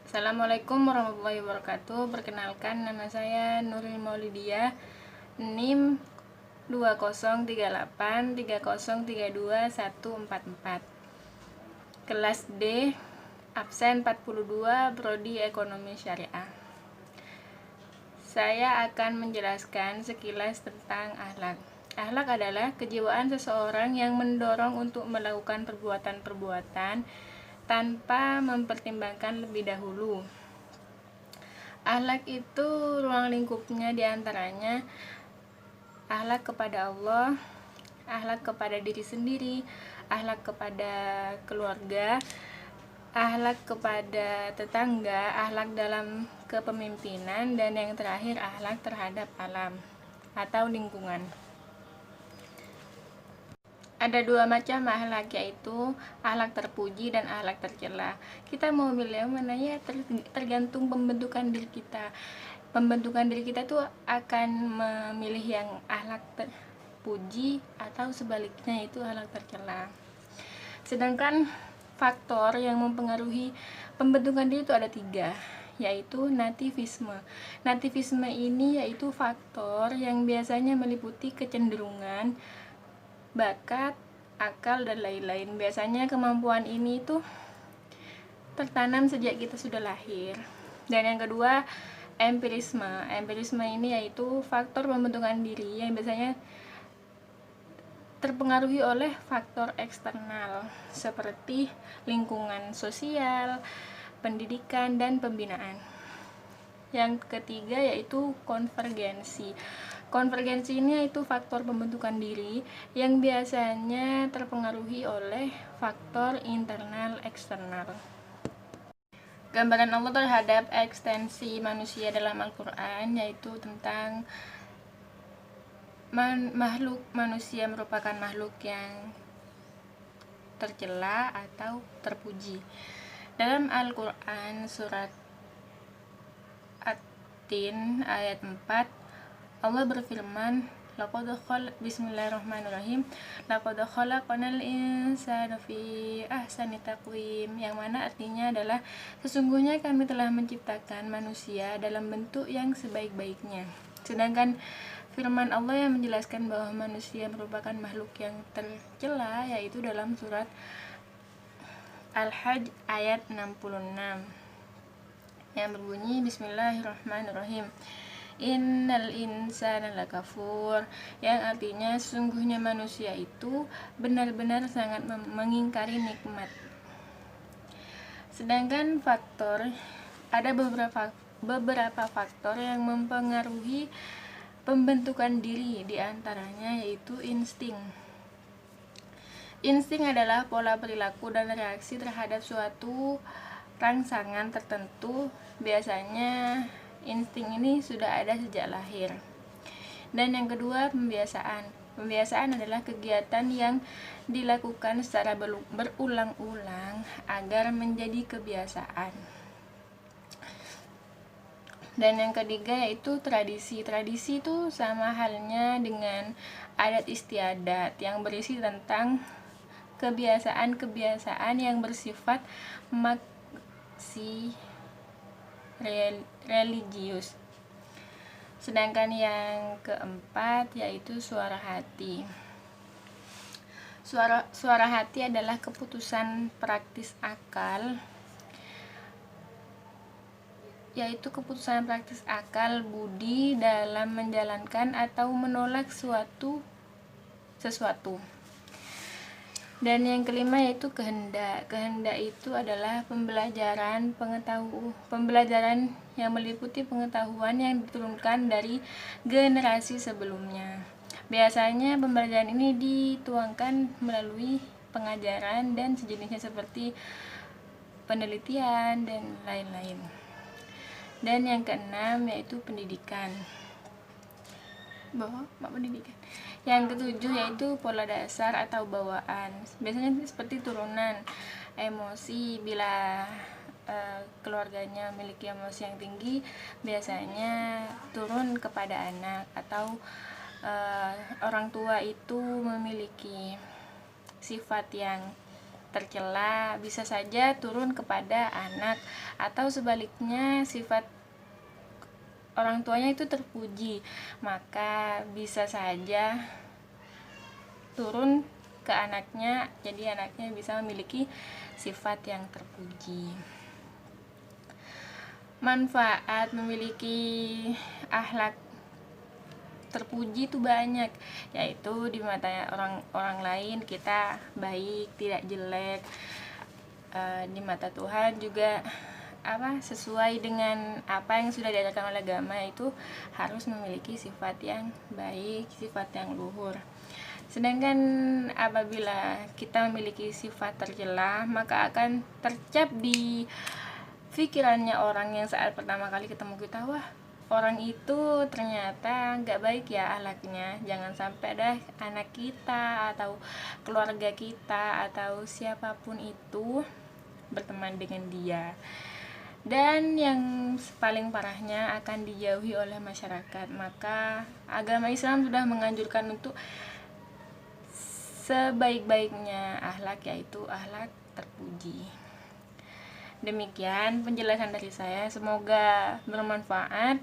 Assalamualaikum warahmatullahi wabarakatuh. Perkenalkan, nama saya Nuril Maulidiah, NIM 20383032144144. Kelas D, absen 42, prodi Ekonomi Syariah. Saya akan menjelaskan sekilas tentang akhlak. Akhlak adalah kejiwaan seseorang yang mendorong untuk melakukan perbuatan-perbuatan tanpa mempertimbangkan lebih dahulu. Akhlak itu ruang lingkupnya diantaranya akhlak kepada Allah, akhlak kepada diri sendiri, akhlak kepada keluarga, akhlak kepada tetangga, akhlak dalam kepemimpinan, dan yang terakhir akhlak terhadap alam atau lingkungan. Ada dua macam akhlak, yaitu akhlak terpuji dan akhlak tercela. Kita mau milih yang mana ya, tergantung pembentukan diri kita. Pembentukan diri kita tuh akan memilih yang akhlak terpuji atau sebaliknya itu akhlak tercela. Sedangkan faktor yang mempengaruhi pembentukan diri itu ada 3, yaitu nativisme. Nativisme ini yaitu faktor yang biasanya meliputi kecenderungan, bakat, akal, dan lain-lain. Biasanya kemampuan ini tuh tertanam sejak kita sudah lahir. Dan yang kedua, empirisme. Empirisme ini yaitu faktor pembentukan diri yang biasanya terpengaruhi oleh faktor eksternal seperti lingkungan sosial, pendidikan, dan pembinaan. Yang ketiga yaitu konvergensi. Konvergensi ini yaitu faktor pembentukan diri yang biasanya terpengaruhi oleh faktor internal eksternal. Gambaran Allah terhadap ekstensi manusia dalam Al-Quran yaitu tentang makhluk manusia merupakan makhluk yang tercela atau terpuji. Dalam Al-Quran surat At-Tin ayat 4, Allah berfirman, Bismillahirrahmanirrahim, laqad khalaqnal insana fi ahsani taqwim, yang mana artinya adalah sesungguhnya kami telah menciptakan manusia dalam bentuk yang sebaik-baiknya. Sedangkan firman Allah yang menjelaskan bahwa manusia merupakan makhluk yang tercela yaitu dalam surat Al-Hajj ayat 66 yang berbunyi, Bismillahirrahmanirrahim, Innal insana lakafur, yang artinya sesungguhnya manusia itu benar-benar sangat mengingkari nikmat. Sedangkan ada beberapa faktor yang mempengaruhi pembentukan diri, diantaranya yaitu insting. Insting adalah pola perilaku dan reaksi terhadap suatu rangsangan tertentu. Biasanya insting ini sudah ada sejak lahir. Dan yang kedua, pembiasaan. Pembiasaan adalah kegiatan yang dilakukan secara berulang-ulang agar menjadi kebiasaan. Dan yang ketiga yaitu tradisi. Tradisi itu sama halnya dengan adat istiadat yang berisi tentang kebiasaan-kebiasaan yang bersifat religius. Sedangkan yang keempat yaitu suara hati. Suara hati adalah keputusan praktis akal, yaitu keputusan praktis akal budi dalam menjalankan atau menolak sesuatu. Dan yang kelima yaitu kehendak. Kehendak itu adalah pembelajaran yang meliputi pengetahuan yang diturunkan dari generasi sebelumnya. Biasanya pembelajaran ini dituangkan melalui pengajaran dan sejenisnya seperti penelitian dan lain-lain. Dan yang keenam yaitu pendidikan. Yang ketujuh yaitu pola dasar atau bawaan. Biasanya seperti turunan emosi. Bila keluarganya memiliki emosi yang tinggi, biasanya turun kepada anak, atau orang tua itu memiliki sifat yang tercela bisa saja turun kepada anak, atau sebaliknya sifat orang tuanya itu terpuji, maka bisa saja turun ke anaknya, jadi anaknya bisa memiliki sifat yang terpuji. Manfaat memiliki akhlak terpuji itu banyak, yaitu di mata orang lain kita baik, tidak jelek, di mata Tuhan juga sesuai dengan apa yang sudah diajarkan oleh agama, itu harus memiliki sifat yang baik, sifat yang luhur. Sedangkan apabila kita memiliki sifat tercela, maka akan tercap di pikirannya orang yang saat pertama kali ketemu kita, wah orang itu ternyata nggak baik ya akhlaknya, jangan sampai dah anak kita atau keluarga kita atau siapapun itu berteman dengan dia. Dan yang paling parahnya akan dijauhi oleh masyarakat. Maka agama Islam sudah menganjurkan untuk sebaik-baiknya akhlak, yaitu akhlak terpuji. Demikian penjelasan dari saya, semoga bermanfaat.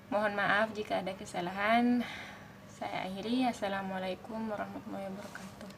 Mohon maaf jika ada kesalahan. Saya akhiri. Assalamualaikum warahmatullahi wabarakatuh.